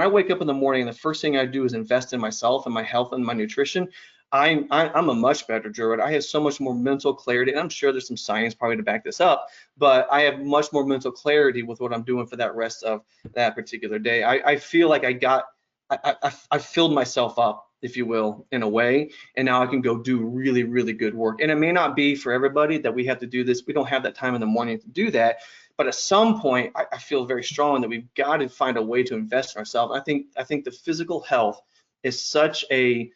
I wake up in the morning, the first thing I do is invest in myself and my health and my nutrition. I'm a much better druid. I have so much more mental clarity, and I'm sure there's some science probably to back this up, but I have much more mental clarity with what I'm doing for that rest of that particular day. I feel like I filled myself up, if you will, in a way, and now I can go do really, really good work. And it may not be for everybody that we have to do this. We don't have that time in the morning to do that. But at some point, I feel very strong that we've got to find a way to invest in ourselves. I think the physical health is such a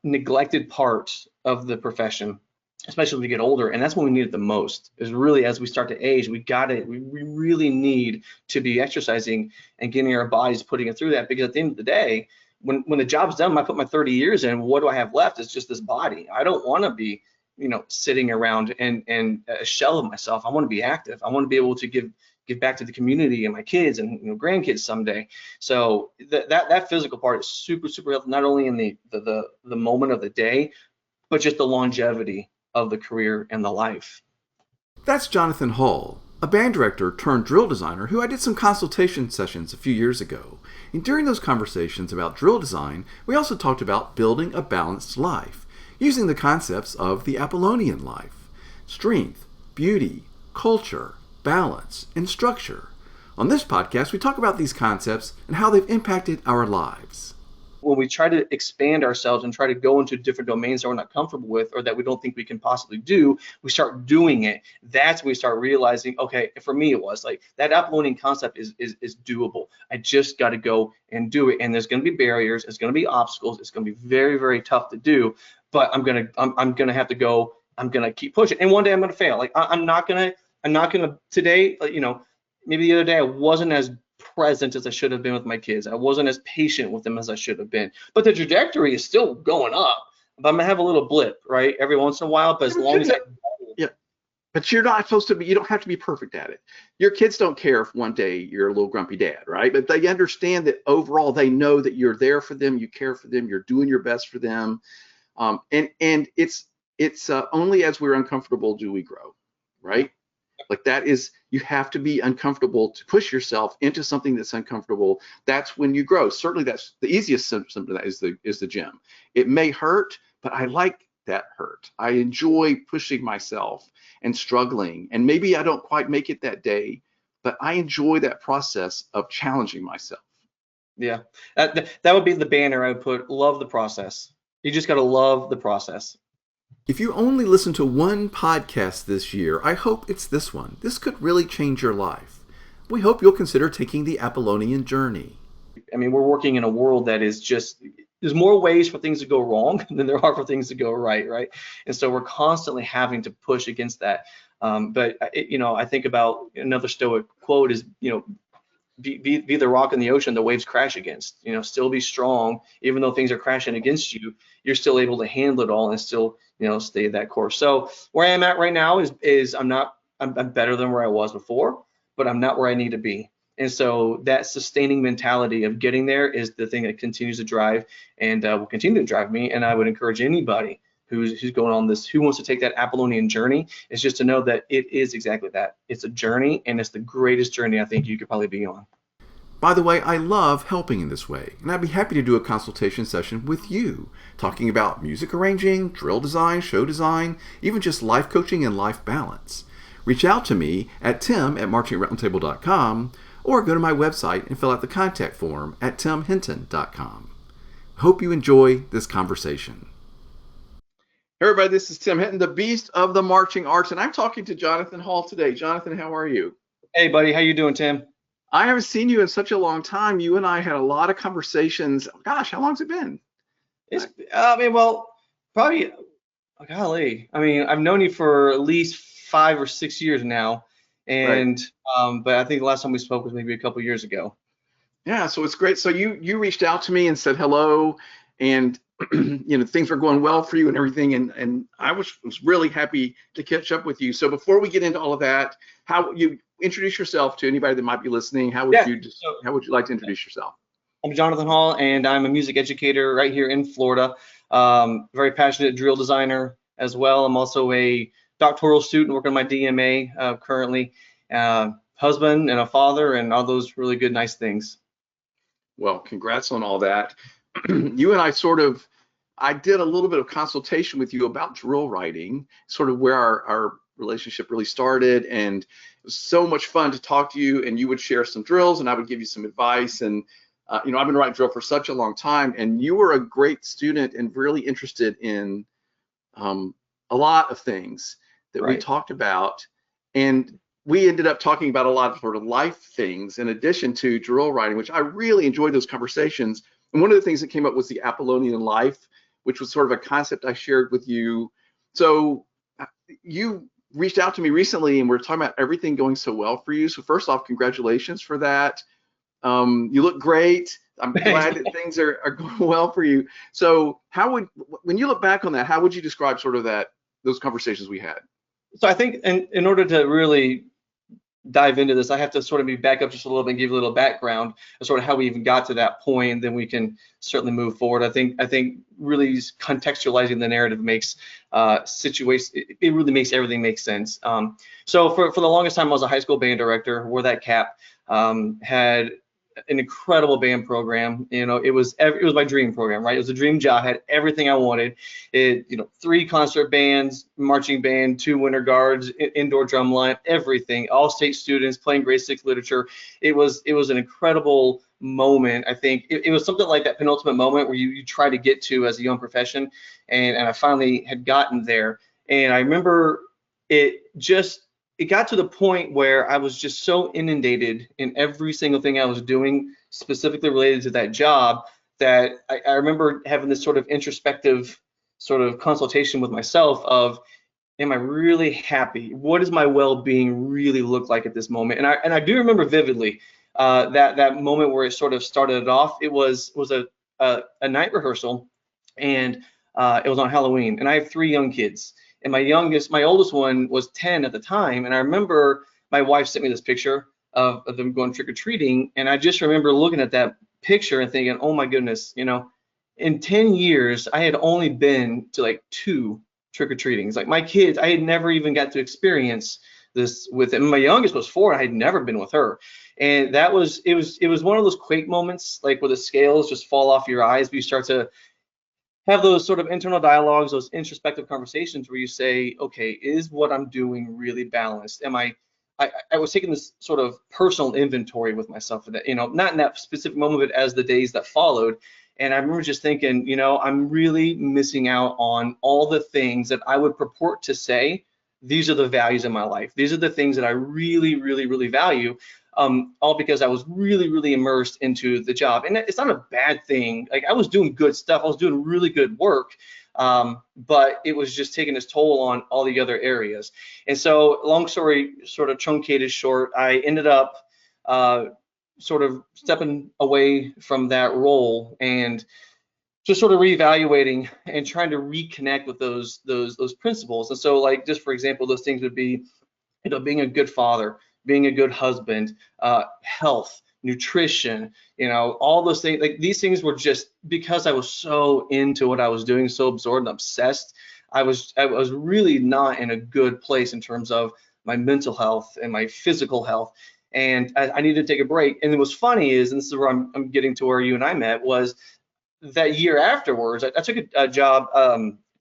neglected part of the profession, especially when we get older, and that's when we need it the most. Is really as we start to age, we really need to be exercising and getting our bodies putting it through that, because at the end of the day, when the job's done, I put my 30 years in, what do I have left? It's just this body. I don't want to be, sitting around and a shell of myself. I want to be active. I want to be able to give back to the community and my kids and grandkids someday. So that physical part is super, super helpful, not only in the moment of the day, but just the longevity of the career and the life. That's Jonathan Hall, a band director turned drill designer who I did some consultation sessions a few years ago. And during those conversations about drill design, we also talked about building a balanced life, using the concepts of the Apollonian life: strength, beauty, culture, balance, and structure. On this podcast, we talk about these concepts and how they've impacted our lives. When we try to expand ourselves and try to go into different domains that we're not comfortable with or that we don't think we can possibly do, we start doing it. That's when we start realizing, okay, for me it was like that Apollonian concept is doable. I just got to go and do it. And there's going to be barriers, it's going to be obstacles, it's going to be very, very tough to do, but I'm going to have to go, I'm going to keep pushing. And one day I'm going to fail. Like I'm not going to today, maybe the other day I wasn't as present as I should have been with my kids. I wasn't as patient with them as I should have been. But the trajectory is still going up. But I'm gonna have a little blip, right, every once in a while. But as long as but you're not supposed to be. You don't have to be perfect at it. Your kids don't care if one day you're a little grumpy dad, right? But they understand that overall, they know that you're there for them, you care for them, you're doing your best for them, and it's only as we're uncomfortable do we grow, right? Like that is, you have to be uncomfortable to push yourself into something that's uncomfortable. That's when you grow. Certainly that's the easiest symptom of that is the gym. It may hurt, but I like that hurt. I enjoy pushing myself and struggling. And maybe I don't quite make it that day, but I enjoy that process of challenging myself. Yeah, that would be the banner I would put. Love the process. You just got to love the process. If you only listen to one podcast this year, I hope it's this one. This could really change your life. We hope you'll consider taking the Apollonian journey. I mean, we're working in a world that is just, there's more ways for things to go wrong than there are for things to go right? And so we're constantly having to push against that. But I think about another Stoic quote is, be the rock in the ocean the waves crash against. Still be strong, even though things are crashing against you. You're still able to handle it all and still, stay that course. So where I'm at right now is I'm better than where I was before, but I'm not where I need to be. And so that sustaining mentality of getting there is the thing that continues to drive and will continue to drive me. And I would encourage anybody who's going on this, who wants to take that Apollonian journey, is just to know that it is exactly that. It's a journey, and it's the greatest journey I think you could probably be on. By the way, I love helping in this way, and I'd be happy to do a consultation session with you, talking about music arranging, drill design, show design, even just life coaching and life balance. Reach out to me at tim@marchingroundtable.com or go to my website and fill out the contact form at timhinton.com. Hope you enjoy this conversation. Hey everybody, this is Tim Hinton, the beast of the marching arts, and I'm talking to Jonathan Hall today. Jonathan, how are you? Hey buddy, how you doing, Tim? I haven't seen you in such a long time. You and I had a lot of conversations. Gosh, how long's it been? Probably, golly. I've known you for at least 5 or 6 years now, and right. But I think the last time we spoke was maybe a couple years ago. Yeah, so it's great. So you reached out to me and said hello, and things were going well for you and everything, and I was really happy to catch up with you. So before we get into all of that, how you introduce yourself to anybody that might be listening? How would you like to introduce yourself? I'm Jonathan Hall, and I'm a music educator right here in Florida. Very passionate drill designer as well. I'm also a doctoral student working on my DMA currently. Husband and a father and all those really good, nice things. Well, congrats on all that. You and I did a little bit of consultation with you about drill writing, sort of where our relationship really started. And it was so much fun to talk to you, and you would share some drills and I would give you some advice. And, I've been writing drill for such a long time, and you were a great student and really interested in a lot of things that we Right. talked about. And we ended up talking about a lot of sort of life things in addition to drill writing, which I really enjoyed those conversations. And one of the things that came up was the Apollonian life, which was sort of a concept I shared with you. So you reached out to me recently and we're talking about everything going so well for you. So first off, congratulations for that. You look great. I'm glad that things are going well for you. So when you look back on that, how would you describe sort of those conversations we had? So I think in order to really dive into this, I have to sort of be back up just a little bit and give you a little background of sort of how we even got to that point, and then we can certainly move forward. I think really contextualizing the narrative makes it really makes everything make sense. So for the longest time, I was a high school band director, wore that cap, had an incredible band program. It was my dream program, right? It was a dream job. I had everything I wanted. 3 concert bands, marching band, 2 winter guards, indoor drum line, everything. All state students playing grade 6 literature. It was an incredible moment. I think it was something like that penultimate moment where you try to get to as a young profession, and I finally had gotten there. And I remember it got to the point where I was just so inundated in every single thing I was doing, specifically related to that job, that I remember having this sort of introspective sort of consultation with myself of, am I really happy? What does my well-being really look like at this moment? And I do remember vividly that moment where it sort of started it off. It was a night rehearsal, and it was on Halloween, and I have 3 young kids. And my oldest one was 10 at the time. And I remember my wife sent me this picture of them going trick-or-treating. And I just remember looking at that picture and thinking, oh my goodness, in 10 years, I had only been to like 2 trick-or-treatings. Like my kids, I had never even got to experience this with them. My youngest was 4, and I had never been with her. And it was one of those quake moments, like where the scales just fall off your eyes, but you start to have those sort of internal dialogues, those introspective conversations where you say, okay, is what I'm doing really balanced? I was taking this sort of personal inventory with myself for that, not in that specific moment, but as the days that followed. And I remember just thinking, I'm really missing out on all the things that I would purport to say, these are the values in my life. These are the things that I really, really, really value. All because I was really, really immersed into the job. And it's not a bad thing. Like I was doing good stuff. I was doing really good work. But it was just taking its toll on all the other areas. And so long story sort of truncated short, I ended up sort of stepping away from that role and just sort of reevaluating and trying to reconnect with those principles. And so like, just for example, those things would be, being a good father, being a good husband, health, nutrition, all those things. Like these things were just because I was so into what I was doing, so absorbed and obsessed. I was really not in a good place in terms of my mental health and my physical health. And I needed to take a break. And what's funny is, and this is where I'm getting to where you and I met, was that year afterwards, I took a job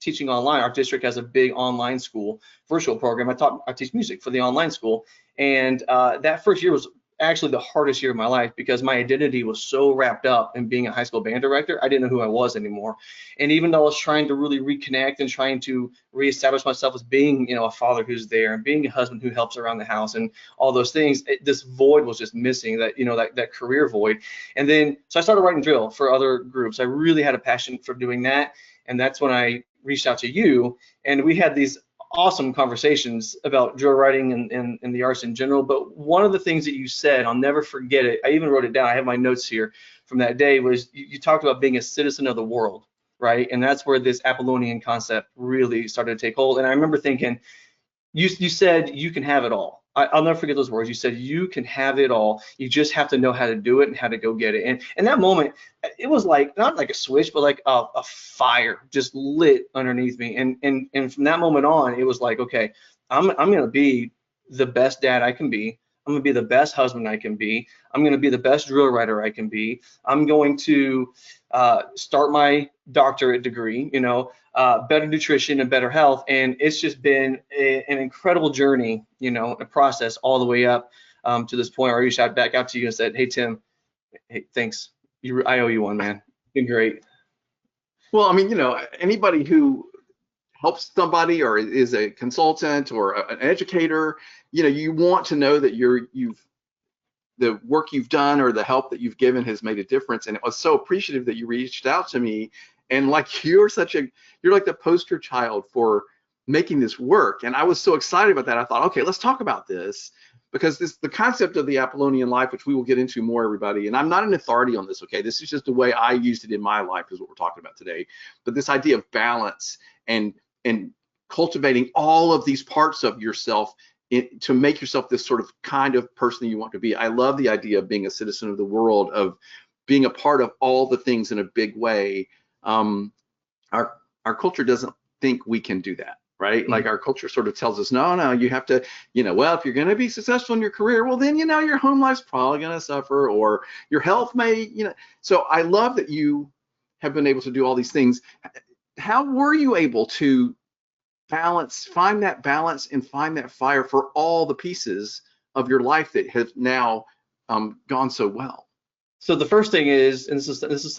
teaching online. Our district has a big online school, virtual program. I teach music for the online school. And that first year was actually the hardest year of my life because my identity was so wrapped up in being a high school band director. I didn't know who I was anymore. And even though I was trying to really reconnect and trying to reestablish myself as being, a father who's there and being a husband who helps around the house and all those things, this void was just missing, that career void. And then, so I started writing drill for other groups. I really had a passion for doing that. And that's when I reached out to you, and we had these awesome conversations about drill writing and the arts in general. But one of the things that you said, I'll never forget it. I even wrote it down. I have my notes here from that day. Was you talked about being a citizen of the world, right? And that's where this Apollonian concept really started to take hold. And I remember thinking, you said you can have it all. I'll never forget those words. You said you can have it all. You just have to know how to do it and how to go get it. And in that moment, it was like not like a switch, but like a fire just lit underneath me. And from that moment on, it was like, okay, I'm gonna be the best dad I can be. I'm going to be the best husband I can be. I'm going to be the best drill writer I can be. I'm going to start my doctorate degree, better nutrition and better health. And it's just been an incredible journey, a process all the way up to this point where I reached out back out to you and said, hey, Tim, hey, thanks. I owe you one, man. It's been great. Well, I mean, anybody who helps somebody or is a consultant or an educator, you want to know that the work you've done or the help that you've given has made a difference. And it was so appreciative that you reached out to me. And like you're like the poster child for making this work. And I was so excited about that. I thought, okay, let's talk about this, because the concept of the Apollonian life, which we will get into more, everybody, and I'm not an authority on this, okay? This is just the way I used it in my life is what we're talking about today. But this idea of balance and cultivating all of these parts of yourself to make yourself this sort of kind of person you want to be. I love the idea of being a citizen of the world, of being a part of all the things in a big way. Our culture doesn't think we can do that, right? Mm-hmm. Like our culture sort of tells us, no, you have to, well, if you're going to be successful in your career, well, then, your home life's probably going to suffer, or your health may, So I love that you have been able to do all these things. How were you able to find that balance and find that fire for all the pieces of your life that have now gone so well? So the first thing is, and this is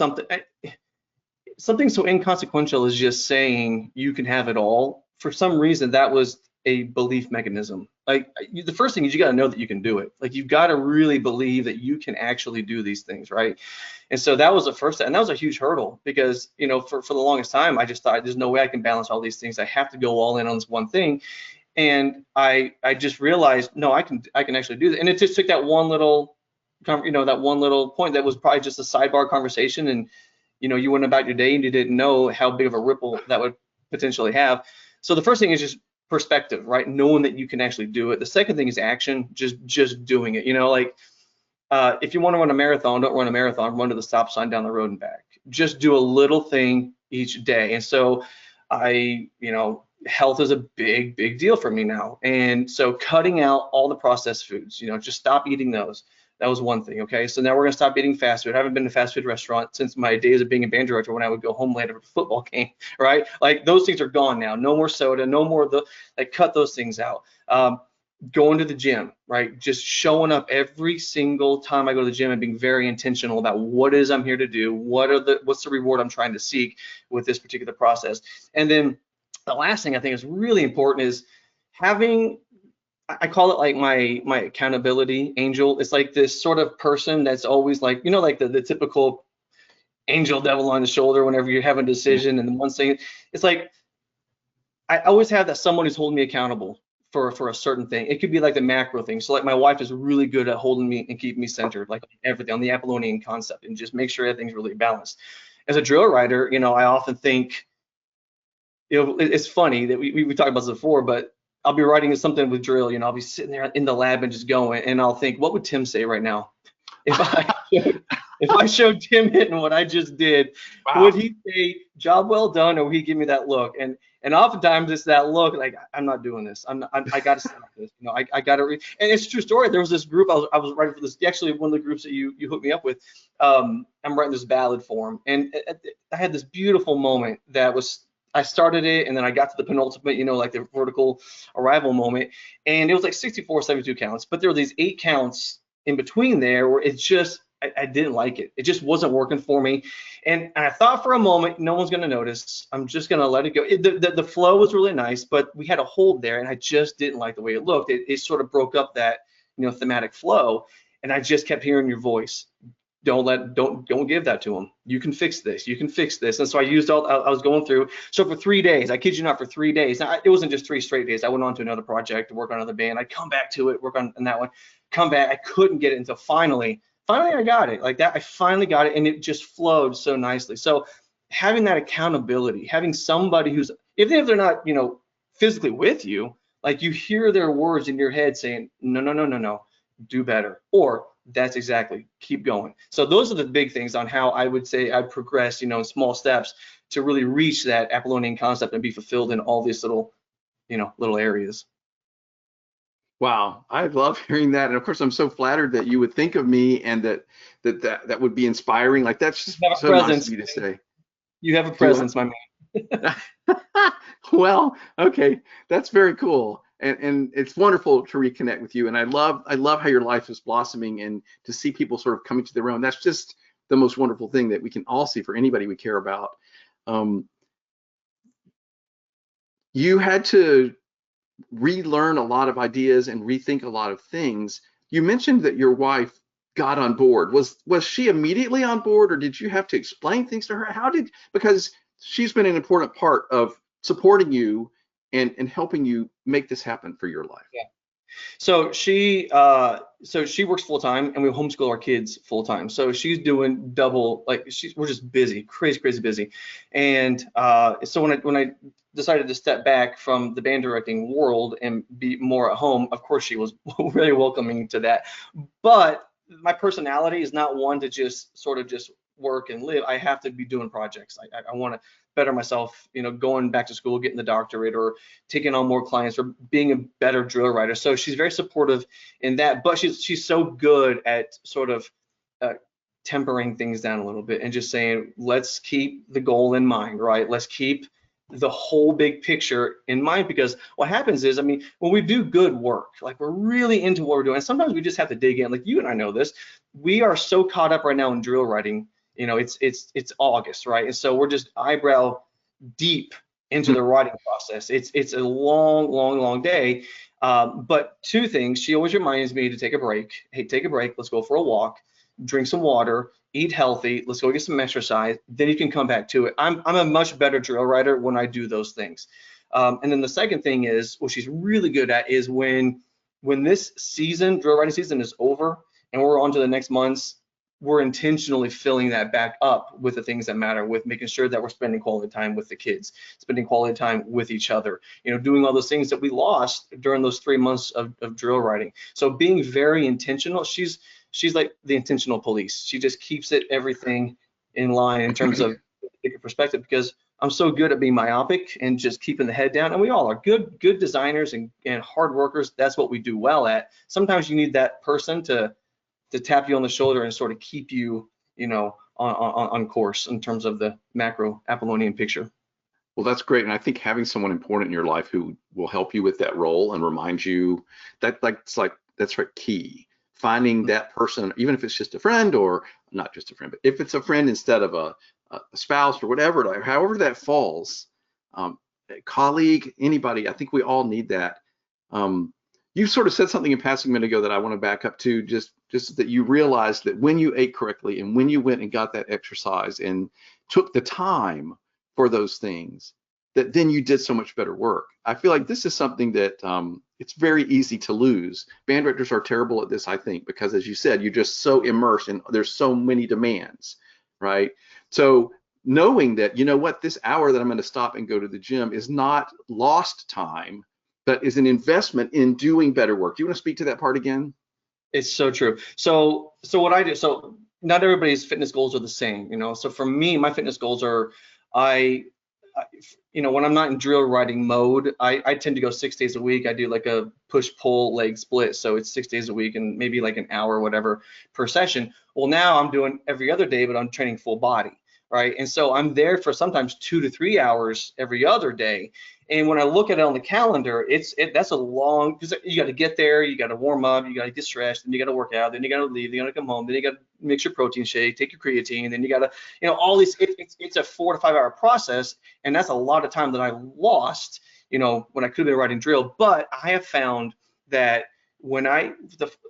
something so inconsequential as just saying you can have it all. For some reason, that was a belief mechanism. Like the first thing is you got to know that you can do it. Like you've got to really believe that you can actually do these things, right? And so that was the first, and that was a huge hurdle because, for the longest time, I just thought there's no way I can balance all these things. I have to go all in on this one thing. And I just realized, no, I can actually do that. And it just took that one little, that one little point that was probably just a sidebar conversation. And, you went about your day and you didn't know how big of a ripple that would potentially have. So the first thing is just perspective, right? Knowing that you can actually do it. The second thing is action, just doing it. If you want to run a marathon, don't run a marathon, run to the stop sign down the road and back. Just do a little thing each day. And so health is a big deal for me now. And so cutting out all the processed foods, just stop eating those. That was one thing. Okay. So now we're going to stop eating fast food. I haven't been to a fast food restaurant since my days of being a band director when I would go home late after a football game, right? Like those things are gone now. No more soda, no more cut those things out. Going to the gym, right? Just showing up every single time I go to the gym and being very intentional about what it is I'm here to do. What's the reward I'm trying to seek with this particular process. And then the last thing I think is really important is having, I call it like my accountability angel. It's like this sort of person that's always like, like the typical angel devil on the shoulder whenever you're having a decision. And the one thing, it's like, I always have that someone who's holding me accountable for a certain thing. It could be like the macro thing. So like my wife is really good at holding me and keeping me centered, like everything on the Apollonian concept, and just make sure everything's really balanced. As a drill writer, I often think, it's funny that we talked about this before, but I'll be writing something with drill, I'll be sitting there in the lab and just going, and I'll think, what would Tim say right now? If I showed Tim hitting what I just did, wow, would he say, job well done, or would he give me that look? And oftentimes it's that look, like, I'm not doing this. I got to stop this. I got to read. And it's a true story. There was this group I was writing for this. Actually, one of the groups that you hooked me up with. I'm writing this ballad for them, and I had this beautiful moment that was. I started it, and then I got to the penultimate, like the vertical arrival moment, and it was like 64, 72 counts. But there were these 8 counts in between there where it just, I didn't like it. It just wasn't working for me. And I thought for a moment, no one's going to notice. I'm just going to let it go. The flow was really nice, but we had a hold there, and I just didn't like the way it looked. It sort of broke up that, thematic flow, and I just kept hearing your voice. Don't give that to them. You can fix this. You can fix this. And so I was going through. So for 3 days, I kid you not, for 3 days. Now, it wasn't just 3 straight days. I went on to another project to work on another band. I'd come back to it, work on that one, come back. I couldn't get it until finally I got it like that. I finally got it, and it just flowed so nicely. So having that accountability, having somebody who's, even if they're not, physically with you, like you hear their words in your head saying, no, do better, or that's exactly, keep going. So those are the big things on how I would say I progressed, in small steps to really reach that Apollonian concept and be fulfilled in all these little areas. Wow, I love hearing that, and of course, I'm so flattered that you would think of me, and that would be inspiring. Like that's just You have a so nice of presence. you to say. You have a Do what? presence, my man. Well, okay, that's very cool, and it's wonderful to reconnect with you. And I love how your life is blossoming, and to see people sort of coming to their own. That's just the most wonderful thing that we can all see for anybody we care about. Um, you had to relearn a lot of ideas and rethink a lot of things. You mentioned that your wife got on board. Was she immediately on board, or did you have to explain things to her? How did, because she's been an important part of supporting you and helping you make this happen for your life. So she works full time, and we homeschool our kids full time. So she's doing double, like we're just busy, crazy, crazy busy. And so when I decided to step back from the band directing world and be more at home, of course she was very welcoming to that. But my personality is not one to just sort of just work and live. I have to be doing projects. I want to better myself, going back to school, getting the doctorate, or taking on more clients, or being a better drill writer. So she's very supportive in that, but she's so good at sort of uh, tempering things down a little bit and just saying, let's keep the goal in mind, right? Let's keep the whole big picture in mind, because what happens is, I mean, when we do good work, like we're really into what we're doing, and sometimes we just have to dig in. Like you and I know this, we are so caught up right now in drill writing. It's August, right? And so we're just eyebrow deep into the writing process. It's a long, long, long day. But two things, she always reminds me to take a break. Hey, take a break. Let's go for a walk, drink some water, eat healthy. Let's go get some exercise. Then you can come back to it. I'm a much better drill writer when I do those things. And then the second thing is, what she's really good at is when this season, drill writing season, is over and we're on to the next months, we're intentionally filling that back up with the things that matter, with making sure that we're spending quality time with the kids, spending quality time with each other, doing all those things that we lost during those 3 months of drill writing. So being very intentional. She's like the intentional police. She just keeps everything in line in terms of bigger perspective, because I'm so good at being myopic and just keeping the head down. And we all are good designers and hard workers. That's what we do well at. Sometimes you need that person to tap you on the shoulder and sort of keep you, on course in terms of the macro Apollonian picture. Well, that's great. And I think having someone important in your life who will help you with that role and remind you that, that's right, key. Finding that person, even if it's just a friend, or not just a friend, but if it's a friend instead of a spouse or whatever, however that falls, a colleague, anybody, I think we all need that. You sort of said something in passing a minute ago that I want to back up to, just that you realized that when you ate correctly and when you went and got that exercise and took the time for those things, that then you did so much better work. I feel like this is something that it's very easy to lose. Band directors are terrible at this, I think, because as you said, you're just so immersed and there's so many demands, right? So knowing that, this hour that I'm going to stop and go to the gym is not lost time, but is an investment in doing better work. Do you want to speak to that part again? It's so true. So what I do, so not everybody's fitness goals are the same, So for me, my fitness goals are, when I'm not in drill writing mode, I tend to go 6 days a week. I do like a push-pull leg split. So it's 6 days a week and maybe like an hour or whatever per session. Well, now I'm doing every other day, but I'm training full body, right? And so I'm there for sometimes 2 to 3 hours every other day. And when I look at it on the calendar, that's a long, because you got to get there, you got to warm up, you got to get stretched, then you got to work out, then you got to leave, you got to come home, then you got to mix your protein shake, take your creatine, then you got to, all these. It's a 4 to 5 hour process, and that's a lot of time that I lost, when I could have been writing drill. But I have found that when I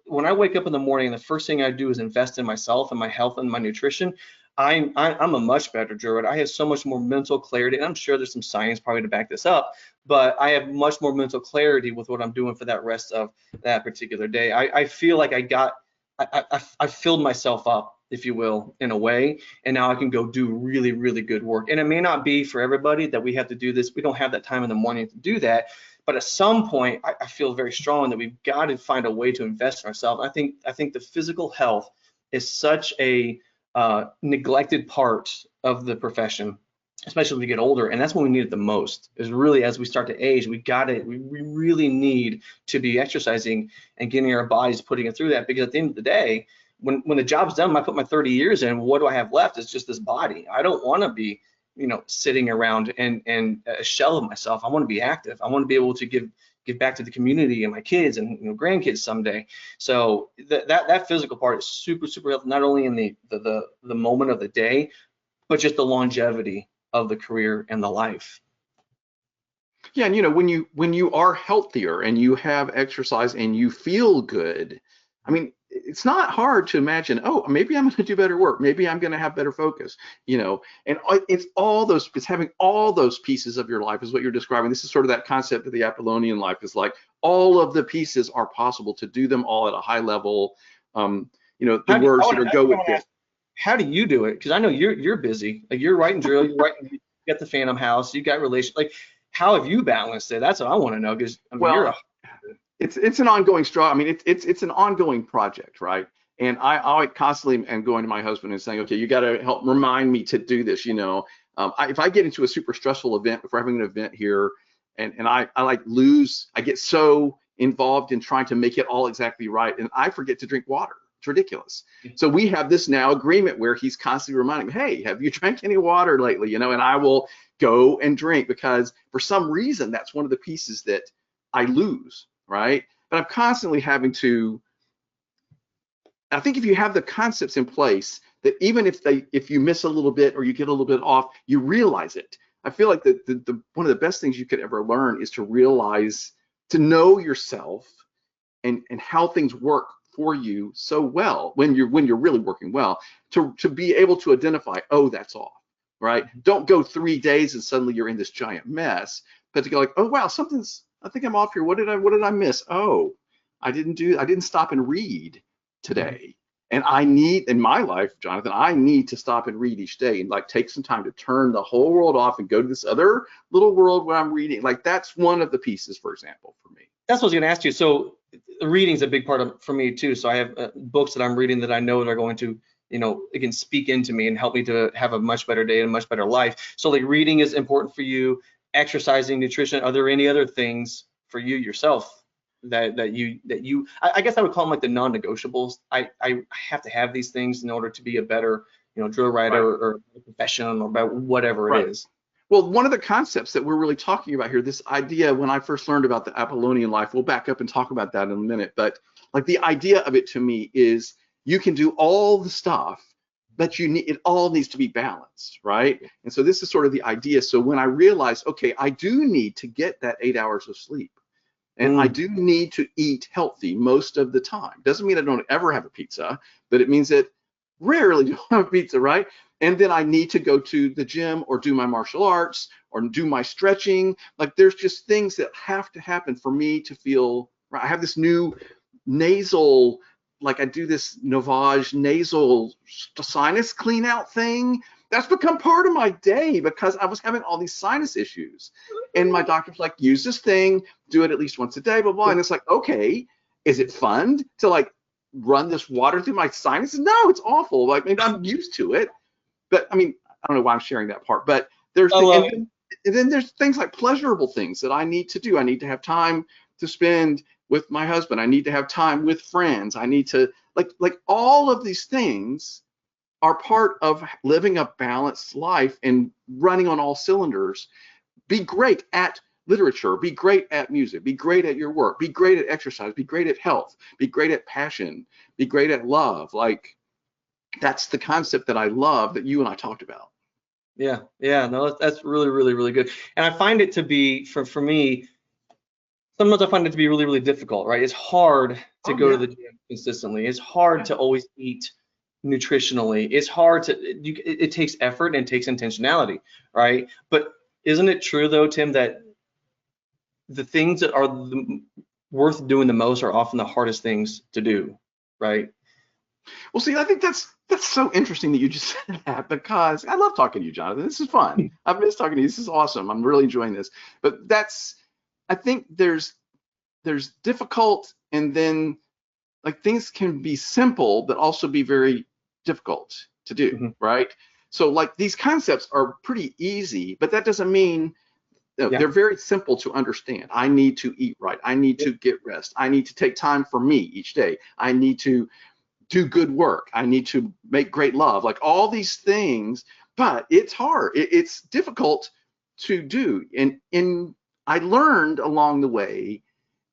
wake up in the morning, the first thing I do is invest in myself and my health and my nutrition. I'm a much better druid. I have so much more mental clarity, and I'm sure there's some science probably to back this up, but I have much more mental clarity with what I'm doing for that rest of that particular day. I feel like I filled myself up, if you will, in a way, and now I can go do really, really good work. And it may not be for everybody that we have to do this. We don't have that time in the morning to do that, but at some point, I feel very strong that we've got to find a way to invest in ourselves. I think the physical health is such a neglected part of the profession. especially as we get older. And that's when we need it the most, is really as we start to age, we really need to be exercising and getting our bodies, putting it through that, because at the end of the day, when the job's done, I put my 30 years in, what do I have left? It's just this body. I don't want to be, sitting around and a shell of myself. I want to be active. I want to be able to give back to the community and my kids and grandkids someday. So that physical part is super, super helpful, not only in the moment of the day, but just the longevity of the career and the life. Yeah, and when you are healthier and you have exercise and you feel good, I mean, it's not hard to imagine, oh, maybe I'm going to do better work, maybe I'm going to have better focus, and it's having all those pieces of your life is what you're describing. This is sort of that concept of the Apollonian life, is like all of the pieces are possible to do them all at a high level. The words that go with this. How do you do it? Because I know you're busy. Like, you're writing drill, you got the Phantom House, you got relations. Like, how have you balanced it? That's what I want to know. Because it's an ongoing struggle. I mean, it's an ongoing project, right? And I constantly am going to my husband and saying, okay, you got to help remind me to do this. If I get into a super stressful event, if we're having an event here, and I get so involved in trying to make it all exactly right, and I forget to drink water. It's ridiculous. So we have this now agreement where he's constantly reminding me, hey, have you drank any water lately? And I will go and drink, because for some reason that's one of the pieces that I lose, right? But I'm constantly having to, I think if you have the concepts in place, that even if you miss a little bit or you get a little bit off, you realize it. I feel like the one of the best things you could ever learn is to realize, to know yourself and how things work for you so well when you're really working well, to be able to identify, oh, that's off, right? Don't go 3 days and suddenly you're in this giant mess, but to go like, oh wow, I think I'm off here. What did I miss? Oh, I didn't stop and read today. And I need, in my life, Jonathan, I need to stop and read each day and like take some time to turn the whole world off and go to this other little world where I'm reading. Like, that's one of the pieces, for example, for me. That's what I was going to ask you. So reading's a big part for me too. So I have books that I'm reading that I know that are going to, again, speak into me and help me to have a much better day and a much better life. So like, reading is important for you, exercising, nutrition. Are there any other things for you yourself that you I guess I would call them like the non-negotiables? I have to have these things in order to be a better, drill writer, right, or professional, or about whatever it is. Well, one of the concepts that we're really talking about here, this idea, when I first learned about the Apollonian life, we'll back up and talk about that in a minute, but like, the idea of it to me is you can do all the stuff, but it all needs to be balanced, right? And so this is sort of the idea. So when I realized, okay, I do need to get that 8 hours of sleep, and I do need to eat healthy most of the time. Doesn't mean I don't ever have a pizza, but it means that rarely do I have a pizza, right? And then I need to go to the gym or do my martial arts or do my stretching. Like, there's just things that have to happen for me to feel right. I have this new nasal, like I do this Novage nasal sinus clean out thing. That's become part of my day because I was having all these sinus issues. And my doctor's like, use this thing, do it at least once a day, blah, blah. And it's like, okay, is it fun to like run this water through my sinuses? No, it's awful. Like, maybe I'm used to it. But I mean, I don't know why I'm sharing that part, but there's and then there's things like pleasurable things that I need to do. I need to have time to spend with my husband. I need to have time with friends. I need to like all of these things are part of living a balanced life and running on all cylinders. Be great at literature, be great at music, be great at your work, be great at exercise, be great at health, be great at passion, be great at love. Like, that's the concept that I love that you and I talked about. Yeah, no, that's really, really, really good. And I find it to be, for me, sometimes I find it to be really, really difficult, right? It's hard to go to the gym consistently. It's hard to always eat nutritionally. It's hard to, it takes effort and it takes intentionality, right? But isn't it true though, Tim, that the things that are worth doing the most are often the hardest things to do, right? Well, see, I think that's so interesting that you just said that, because I love talking to you, Jonathan. This is fun. I've missed talking to you. This is awesome. I'm really enjoying this. But I think there's difficult, and then like things can be simple, but also be very difficult to do, right? So like these concepts are pretty easy, but that doesn't mean they're very simple to understand. I need to eat right. I need to get rest. I need to take time for me each day. I need to do good work. I need to make great love, like all these things, but it's hard. It's difficult to do. And I learned along the way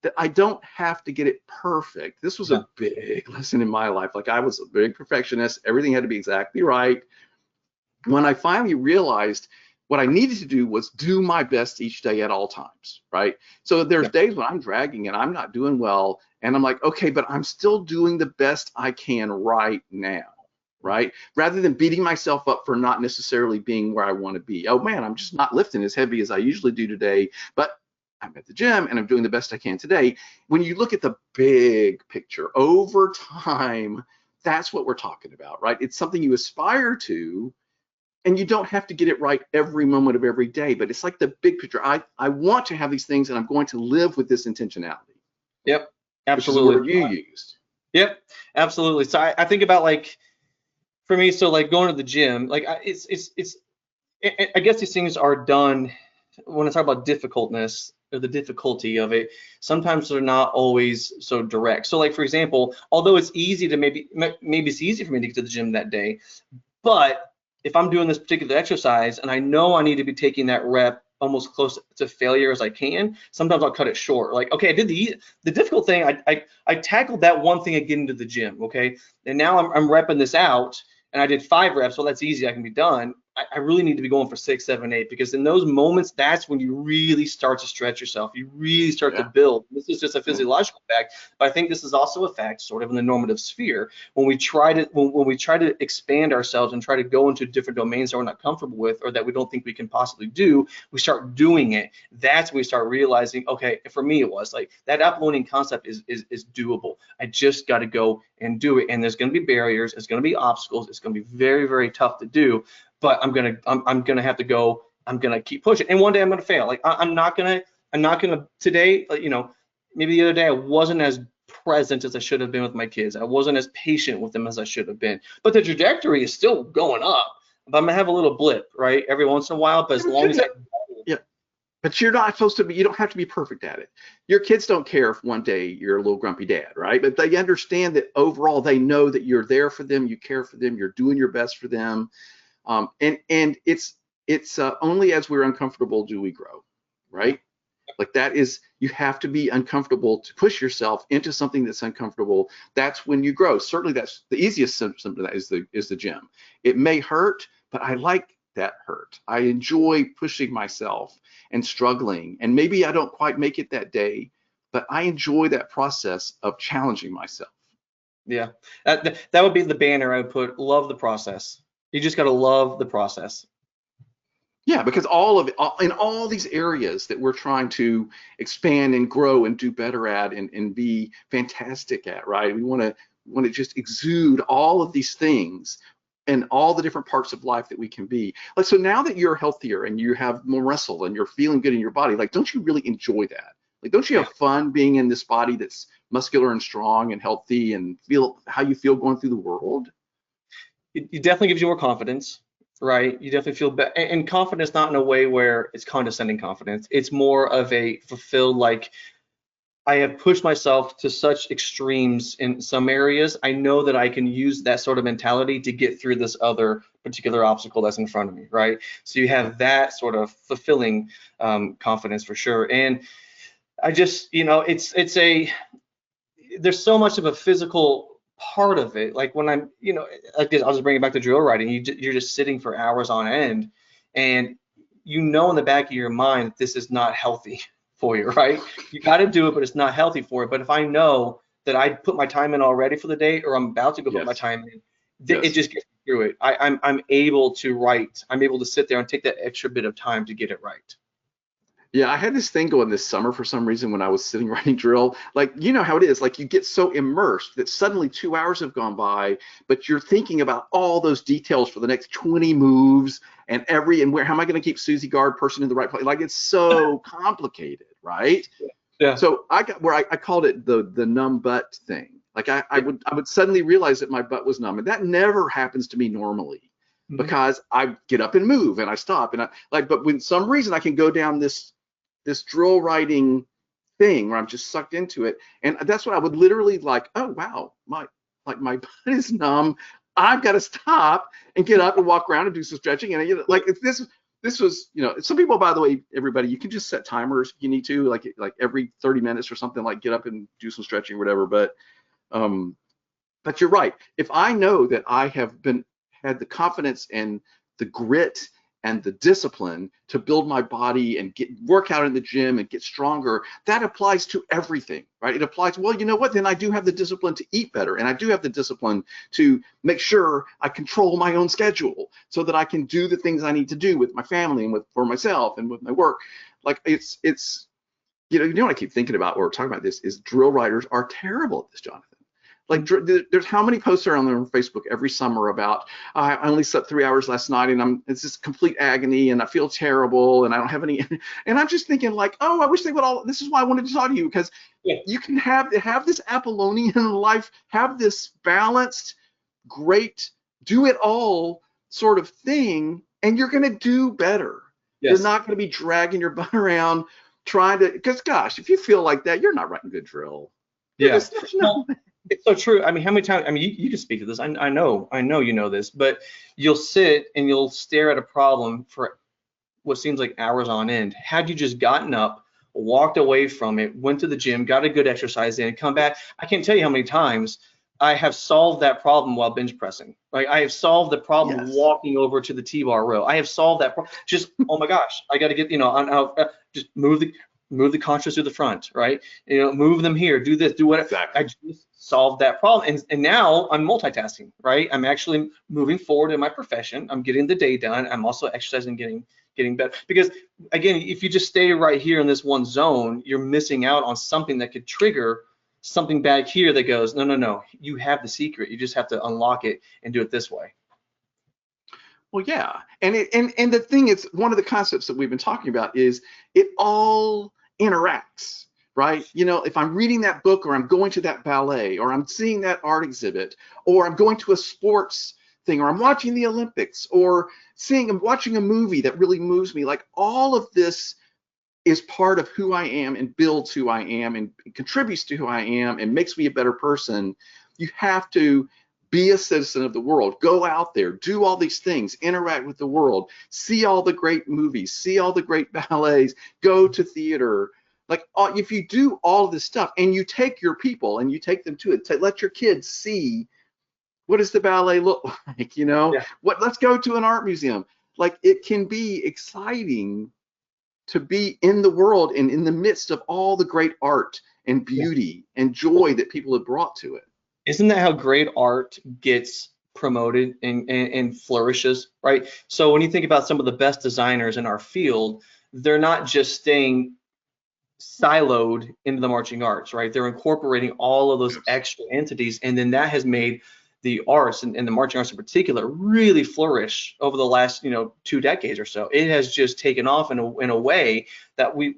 that I don't have to get it perfect. This was a big lesson in my life. Like I was a big perfectionist. Everything had to be exactly right. When I finally realized what I needed to do was do my best each day at all times, right? So there's days when I'm dragging and I'm not doing well, and I'm like, okay, but I'm still doing the best I can right now, right? Rather than beating myself up for not necessarily being where I want to be. Oh man, I'm just not lifting as heavy as I usually do today, but I'm at the gym and I'm doing the best I can today. When you look at the big picture over time, that's what we're talking about, right? It's something you aspire to, and you don't have to get it right every moment of every day, but it's like the big picture. I want to have these things, and I'm going to live with this intentionality. Yep, absolutely. Which is the word you used. Yep, absolutely. So I think about, like, for me, so like going to the gym, like I guess these things are done when I talk about difficultness or the difficulty of it. Sometimes they're not always so direct. So like, for example, although it's easy to maybe it's easy for me to get to the gym that day, but if I'm doing this particular exercise and I know I need to be taking that rep almost close to failure as I can, sometimes I'll cut it short. Like, okay, I did the difficult thing. I tackled that one thing of getting to the gym, okay? And now I'm repping this out, and I did 5 reps. Well, that's easy. I can be done. I really need to be going for 6, 7, 8, because in those moments, that's when you really start to stretch yourself. You really start to build. This is just a physiological fact, but I think this is also a fact, sort of in the normative sphere. When we try to expand ourselves and try to go into different domains that we're not comfortable with or that we don't think we can possibly do, we start doing it. That's when we start realizing, okay, for me it was like that Apollonian concept is doable. I just got to go and do it. And there's going to be barriers. It's going to be obstacles. It's going to be very, very tough to do. But I'm gonna have to go. I'm gonna keep pushing, and one day I'm gonna fail. Like I'm not gonna today. Maybe the other day I wasn't as present as I should have been with my kids. I wasn't as patient with them as I should have been. But the trajectory is still going up. But I'm gonna have a little blip, right, every once in a while. But as long as but you're not supposed to be. You don't have to be perfect at it. Your kids don't care if one day you're a little grumpy dad, right? But they understand that overall they know that you're there for them, you care for them, you're doing your best for them. And it's only as we're uncomfortable do we grow, right? Like that is, you have to be uncomfortable to push yourself into something that's uncomfortable. That's when you grow. Certainly that's the easiest symptom of that is the gym. It may hurt, but I like that hurt. I enjoy pushing myself and struggling, and maybe I don't quite make it that day, but I enjoy that process of challenging myself. Yeah, that would be the banner I would put. Love the process. You just got to love the process. Yeah, because all of it, in all these areas that we're trying to expand and grow and do better at and be fantastic at, right? We want to just exude all of these things and all the different parts of life that we can be. Like, so now that you're healthier and you have more muscle and you're feeling good in your body, like, don't you really enjoy that? Like, don't you have fun being in this body that's muscular and strong and healthy and feel how you feel going through the world? It definitely gives you more confidence, right? You definitely feel better, and confidence not in a way where it's condescending confidence. It's more of a fulfilled, like, I have pushed myself to such extremes in some areas. I know that I can use that sort of mentality to get through this other particular obstacle that's in front of me, right? So you have that sort of fulfilling confidence for sure. And I just, there's so much of a physical part of it. Like when I'm, I'll just bring it back to drill riding. You're just sitting for hours on end, and in the back of your mind that this is not healthy for you, right? You got to do it, but it's not healthy for you. But if I know that I put my time in already for the day, or I'm about to go put my time in, it just gets me through it. I'm able to write. I'm able to sit there and take that extra bit of time to get it right. Yeah, I had this thing going this summer for some reason when I was sitting writing drill. Like, you know how it is. Like, you get so immersed that suddenly 2 hours have gone by, but you're thinking about all those details for the next 20 moves and how am I going to keep Susie Guard person in the right place? Like, it's so complicated, right? Yeah. So I called it the numb butt thing. Like I would suddenly realize that my butt was numb, and that never happens to me normally. because I get up and move and I stop and I like, but when some reason I can go down this drill writing thing where I'm just sucked into it. And that's what I would literally like, oh wow, my butt is numb. I've got to stop and get up and walk around and do some stretching. And like if this was, some people, by the way, everybody, you can just set timers if you need to, like every 30 minutes or something, like get up and do some stretching or whatever. But you're right. If I know that I have had the confidence and the grit and the discipline to build my body and work out in the gym and get stronger, that applies to everything, right? It applies, well, you know what, then I do have the discipline to eat better, and I do have the discipline to make sure I control my own schedule so that I can do the things I need to do with my family and for myself and with my work. Like it's what I keep thinking about when we're talking about this is drill writers are terrible at this, Jonathan. Like there's how many posts are on there on Facebook every summer about I only slept 3 hours last night and it's just complete agony and I feel terrible and I don't have any, and I'm just thinking like, oh, I wish they would all. This is why I wanted to talk to you, because you can have this Apollonian life, have this balanced, great, do it all sort of thing, and you're going to do better. Yes. You're not going to be dragging your butt around trying to, because gosh, if you feel like that, you're not writing good drill. Yeah. It's so true. I mean, how many times, you can speak to this. I know you know this, but you'll sit and you'll stare at a problem for what seems like hours on end. Had you just gotten up, walked away from it, went to the gym, got a good exercise in, come back, I can't tell you how many times I have solved that problem while bench pressing. Like I have solved the problem walking over to the T-bar row. I have solved that problem. Just, oh my gosh, I got to get, just move the contrast to the front, right? Move them here, do this, do whatever. Exactly. I just solved that problem. And now I'm multitasking, right? I'm actually moving forward in my profession. I'm getting the day done. I'm also exercising, getting better. Because again, if you just stay right here in this one zone, you're missing out on something that could trigger something back here that goes, no, you have the secret. You just have to unlock it and do it this way. Well, yeah. And the thing is, one of the concepts that we've been talking about is it all interacts, right? If I'm reading that book or I'm going to that ballet or I'm seeing that art exhibit or I'm going to a sports thing or I'm watching the Olympics or watching a movie that really moves me, like all of this is part of who I am and builds who I am and contributes to who I am and makes me a better person. You have to be a citizen of the world, go out there, do all these things, interact with the world, see all the great movies, see all the great ballets, go to theater. Like if you do all of this stuff and you take your people and you take them to it, let your kids see what does the ballet look like, let's go to an art museum. Like it can be exciting to be in the world and in the midst of all the great art and beauty and joy that people have brought to it. Isn't that how great art gets promoted and flourishes, right? So when you think about some of the best designers in our field, they're not just staying siloed into the marching arts, right? They're incorporating all of those extra entities, and then that has made the arts and the marching arts in particular really flourish over the last 2 decades or so. It has just taken off in a way that we,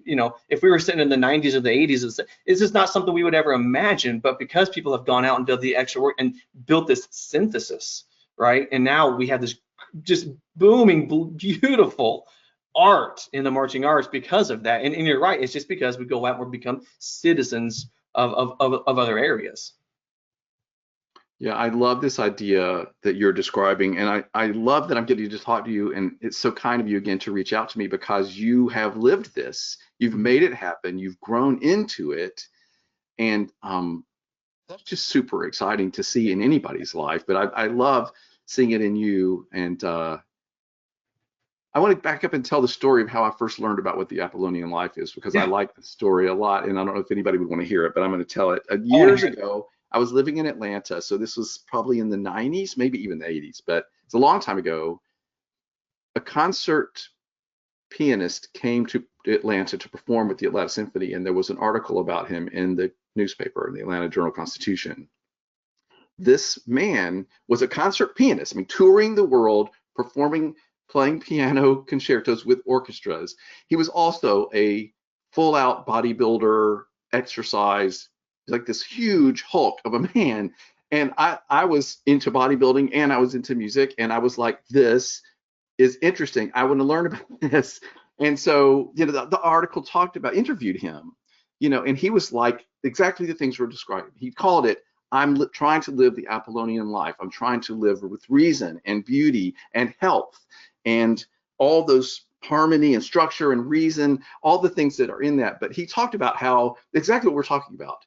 if we were sitting in the 90s or the 80s, it's just not something we would ever imagine. But because people have gone out and done the extra work and built this synthesis, right? And now we have this just booming, beautiful art in the marching arts because of that. And you're right, it's just because we go out and we become citizens of other areas. Yeah, I love this idea that you're describing, and I love that I'm getting to talk to you, and it's so kind of you again to reach out to me because you have lived this, you've made it happen, you've grown into it, and that's just super exciting to see in anybody's life, but I love seeing it in you, and I want to back up and tell the story of how I first learned about what the Apollonian life is, because I like the story a lot, and I don't know if anybody would want to hear it, but I'm going to tell it. Years ago, I was living in Atlanta, so this was probably in the 90s, maybe even the 80s, but it's a long time ago. A concert pianist came to Atlanta to perform with the Atlanta Symphony, and there was an article about him in the newspaper, in the Atlanta Journal-Constitution. This man was a concert pianist, touring the world, playing piano concertos with orchestras. He was also a full-out bodybuilder, exercise, like this huge hulk of a man, And I was into bodybuilding and I was into music, and I was like, this is interesting. I want to learn about this. And so, the article interviewed him, and he was like exactly the things we're describing. He called it, I'm trying to live the Apollonian life. I'm trying to live with reason and beauty and health and all those harmony and structure and reason, all the things that are in that. But he talked about how exactly what we're talking about.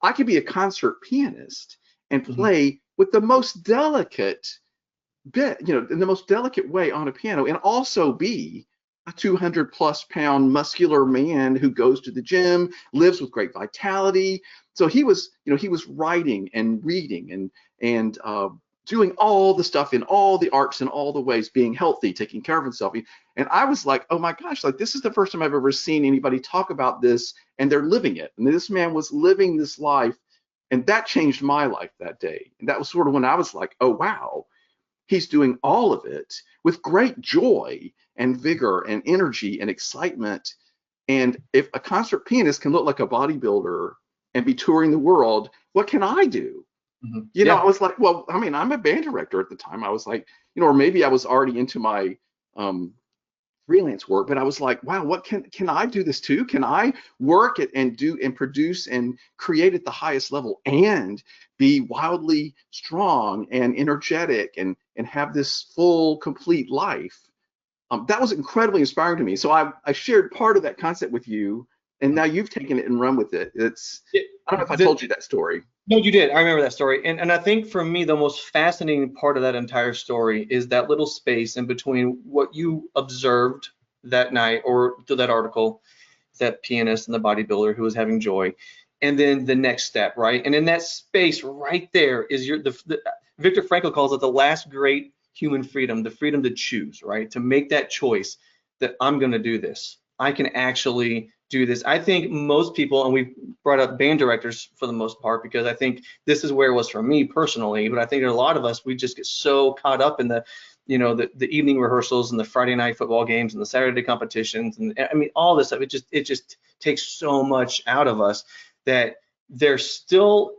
I could be a concert pianist and play with the most delicate bit, in the most delicate way on a piano, and also be a 200+ pound muscular man who goes to the gym, lives with great vitality. So he was writing and reading and doing all the stuff in all the arts and all the ways, being healthy, taking care of himself. And I was like, oh my gosh, like this is the first time I've ever seen anybody talk about this, and they're living it. And this man was living this life, and that changed my life that day. And that was sort of when I was like, oh wow, he's doing all of it with great joy and vigor and energy and excitement. And if a concert pianist can look like a bodybuilder and be touring the world, what can I do? I was like, well, I mean, I'm a band director at the time. I was like, or maybe I was already into my freelance work, but I was like, wow, what can I do this too? Can I work it and do and produce and create at the highest level and be wildly strong and energetic and have this full, complete life? That was incredibly inspiring to me. So I shared part of that concept with you, and now you've taken it and run with it. I don't know if I told you that story. No, you did. I remember that story. And I think for me, the most fascinating part of that entire story is that little space in between what you observed that night or through that article, that pianist and the bodybuilder who was having joy, and then the next step, right? And in that space right there is Viktor Frankl calls it the last great human freedom, the freedom to choose, right? To make that choice that I'm going to do this. I can actually do this. I think most people, and we brought up band directors for the most part, because I think this is where it was for me personally, but I think a lot of us, we just get so caught up in the evening rehearsals and the Friday night football games and the Saturday competitions. And I mean, all this stuff, it just takes so much out of us that there's still,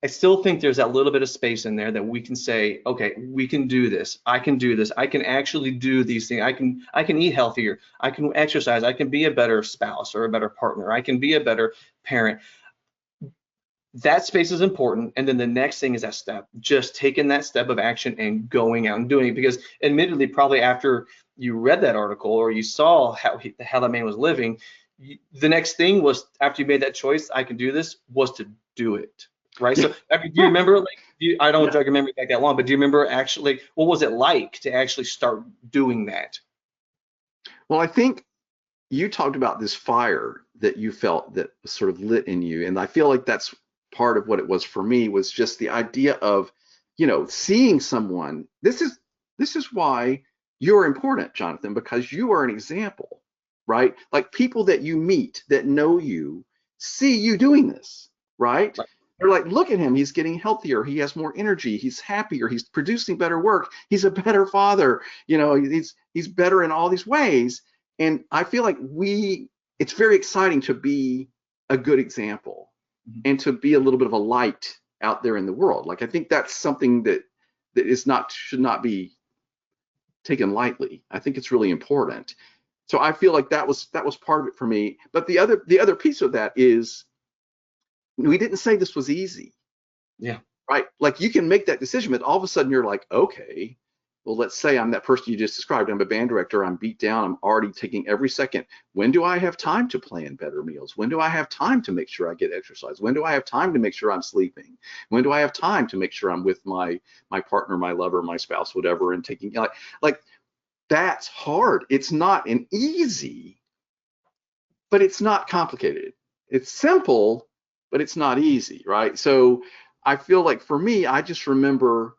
I still think there's that little bit of space in there that we can say, okay, we can do this. I can do this. I can actually do these things. I can eat healthier. I can exercise. I can be a better spouse or a better partner. I can be a better parent. That space is important. And then the next thing is that step, just taking that step of action and going out and doing it. Because admittedly, probably after you read that article or you saw how that man was living, the next thing was, after you made that choice, I can do this, was to do it. Right. So do you remember, I don't remember back that long, but do you remember actually, what was it like to actually start doing that? Well, I think you talked about this fire that you felt that was sort of lit in you. And I feel like that's part of what it was for me, was just the idea of, seeing someone. This is why you're important, Jonathan, because you are an example, right? Like people that you meet that know you see you doing this, right? They're like, look at him, he's getting healthier, he has more energy, he's happier, he's producing better work, he's a better father, he's better in all these ways. And I feel like it's very exciting to be a good example and to be a little bit of a light out there in the world. Like, I think that's something that should not be taken lightly. I think it's really important. So I feel like that was part of it for me. But the other piece of that is, we didn't say this was easy. Yeah. Right. Like, you can make that decision, but all of a sudden you're like, okay, well, let's say I'm that person you just described. I'm a band director. I'm beat down. I'm already taking every second. When do I have time to plan better meals? When do I have time to make sure I get exercise? When do I have time to make sure I'm sleeping? When do I have time to make sure I'm with my partner, my lover, my spouse, whatever, and taking like that's hard. It's not an easy, but it's not complicated. It's simple, but it's not easy, right? So I feel like for me, I just remember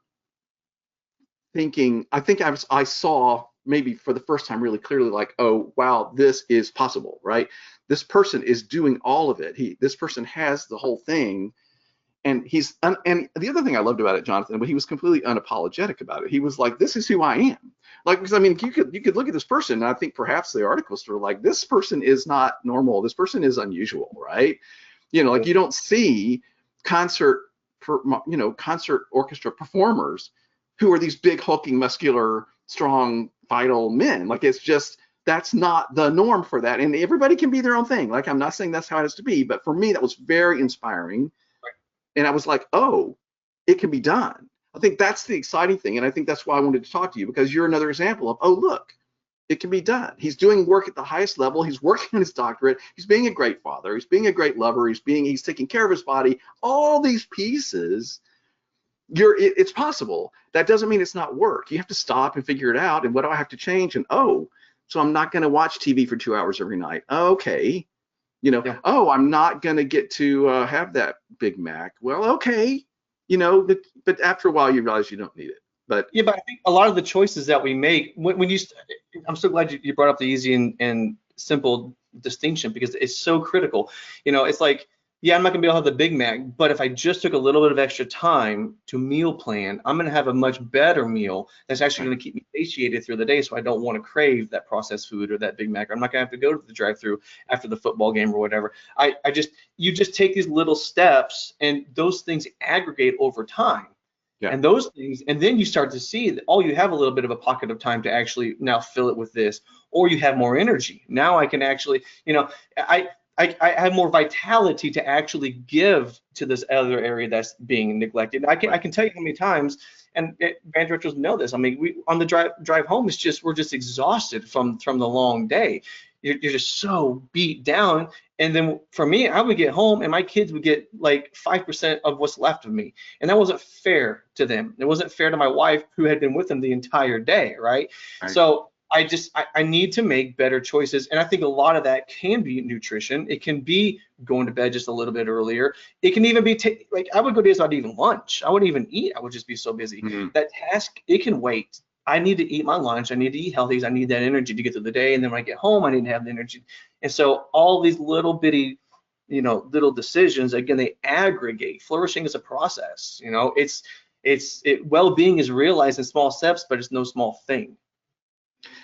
thinking, I saw maybe for the first time really clearly, like, oh, wow, this is possible, right? This person is doing all of it. This person has the whole thing. And and the other thing I loved about it, Jonathan, but he was completely unapologetic about it. He was like, this is who I am. Like, because I mean, you could look at this person, and I think perhaps the articles were like, this person is not normal. This person is unusual, right? Like, you don't see concert concert orchestra performers who are these big, hulking, muscular, strong, vital men. Like, it's just, that's not the norm for that. And everybody can be their own thing. Like, I'm not saying that's how it has to be, but for me, that was very inspiring. And I was like, oh, it can be done. I think that's the exciting thing. And I think that's why I wanted to talk to you, because you're another example of, oh, look, it can be done. He's doing work at the highest level. He's working on his doctorate. He's being a great father. He's being a great lover. He's taking care of his body. All these pieces, it's possible. That doesn't mean it's not work. You have to stop and figure it out. And what do I have to change? And so I'm not going to watch TV for 2 hours every night. Okay. Yeah. Oh, I'm not going to get to have that Big Mac. Well, okay. But after a while you realize you don't need it. But I think a lot of the choices that we make, I'm so glad you brought up the easy and simple distinction, because it's so critical. It's like, yeah, I'm not gonna be able to have the Big Mac, but if I just took a little bit of extra time to meal plan, I'm gonna have a much better meal that's actually gonna keep me satiated through the day, so I don't want to crave that processed food or that Big Mac. Or I'm not gonna have to go to the drive-through after the football game or whatever. You just take these little steps, and those things aggregate over time. Yeah. And those things, and then you start to see that, you have a little bit of a pocket of time to actually now fill it with this, or you have more energy. Now I can actually, I have more vitality to actually give to this other area that's being neglected. I can tell you how many times, and band directors know this. I mean, we on the drive home, we're just exhausted from the long day. You're just so beat down. And then for me, I would get home and my kids would get like 5% of what's left of me. And that wasn't fair to them. It wasn't fair to my wife, who had been with them the entire day, right? So I need to make better choices. And I think a lot of that can be nutrition. It can be going to bed just a little bit earlier. It can even be like, I would go days without even lunch. I wouldn't even eat. I would just be so busy. That task, it can wait. I need to eat my lunch. I need to eat healthy. I need that energy to get through the day. And then when I get home, I need to have the energy. And so all these little bitty, little decisions, again, they aggregate. Flourishing is a process. Well-being is realized in small steps, but it's no small thing.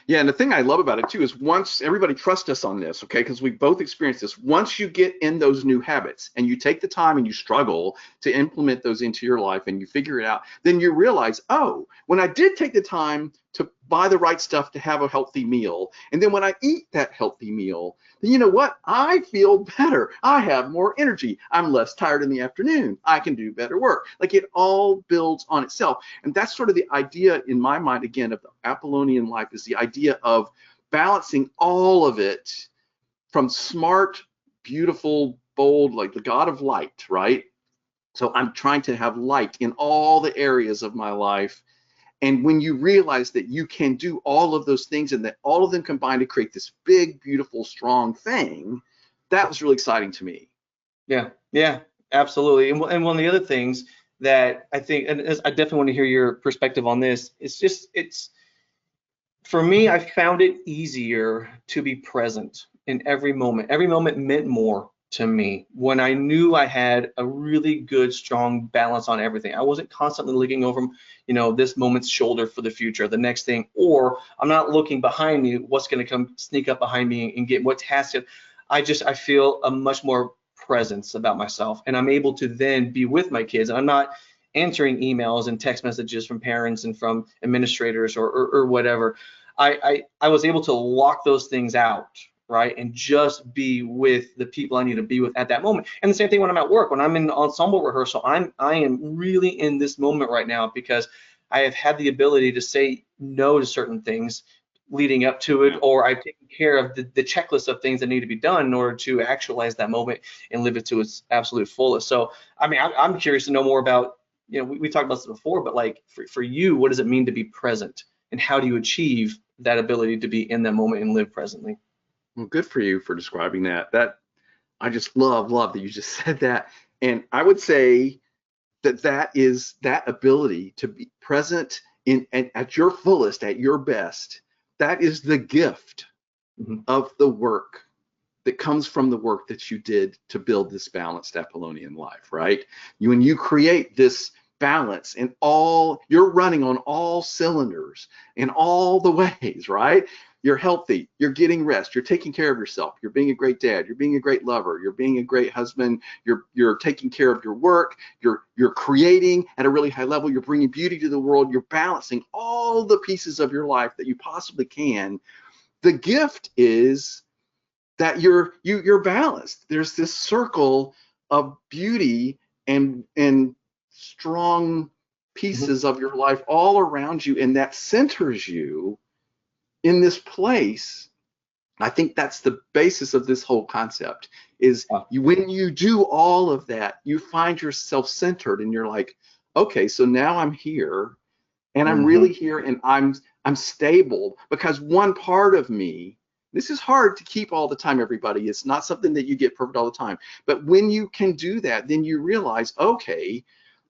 Yeah, and the thing I love about it too is, once everybody trusts us on this, okay, because we both experienced this. Once you get in those new habits and you take the time and you struggle to implement those into your life and you figure it out, then you realize, oh, when I did take the time to buy the right stuff to have a healthy meal, and then when I eat that healthy meal, then you know what? I feel better. I have more energy. I'm less tired in the afternoon. I can do better work. Like, it all builds on itself. And that's sort of the idea in my mind, again, of the Apollonian life, is the idea of balancing all of it, from smart, beautiful, bold, like the God of light, right? So I'm trying to have light in all the areas of my life. And when you realize that you can do all of those things, and that all of them combine to create this big, beautiful, strong thing, that was really exciting to me. Yeah, absolutely. And one of the other things that I think, and I definitely want to hear your perspective on this, it's for me, I found it easier to be present in every moment. Every moment meant more to me when I knew I had a really good, strong balance on everything. I wasn't constantly looking over, this moment's shoulder for the future, the next thing, or I'm not looking behind me, what's going to come sneak up behind me and get what task. I feel a much more presence about myself, and I'm able to then be with my kids. I'm not answering emails and text messages from parents and from administrators or whatever. I was able to lock those things out, right, and just be with the people I need to be with at that moment. And the same thing when I'm at work, when I'm in ensemble rehearsal, I am really in this moment right now, because I have had the ability to say no to certain things leading up to it, or I've taken care of the checklist of things that need to be done in order to actualize that moment and live it to its absolute fullest. So, I mean, I'm curious to know more about, we talked about this before, but like for you, what does it mean to be present, and how do you achieve that ability to be in that moment and live presently? Well, good for you for describing that. I just love that you just said that. And I would say that is that ability to be present at your fullest, at your best. That is the gift of the work that comes from the work that you did to build this balanced Apollonian life, right? When you create this balance you're running on all cylinders in all the ways, right? you're healthy, you're getting rest, you're taking care of yourself, you're being a great dad, you're being a great lover, you're being a great husband, you're taking care of your work, you're creating at a really high level, you're bringing beauty to the world, you're balancing all the pieces of your life that you possibly can. The gift is that you're balanced. There's this circle of beauty and strong pieces of your life all around you, and that centers you in this place. I think that's the basis of this whole concept is when you do all of that, you find yourself centered and you're like, okay, so now I'm here and I'm really here and I'm stable, because one part of me, this is hard to keep all the time, everybody. It's not something that you get perfect all the time. But when you can do that, then you realize, okay,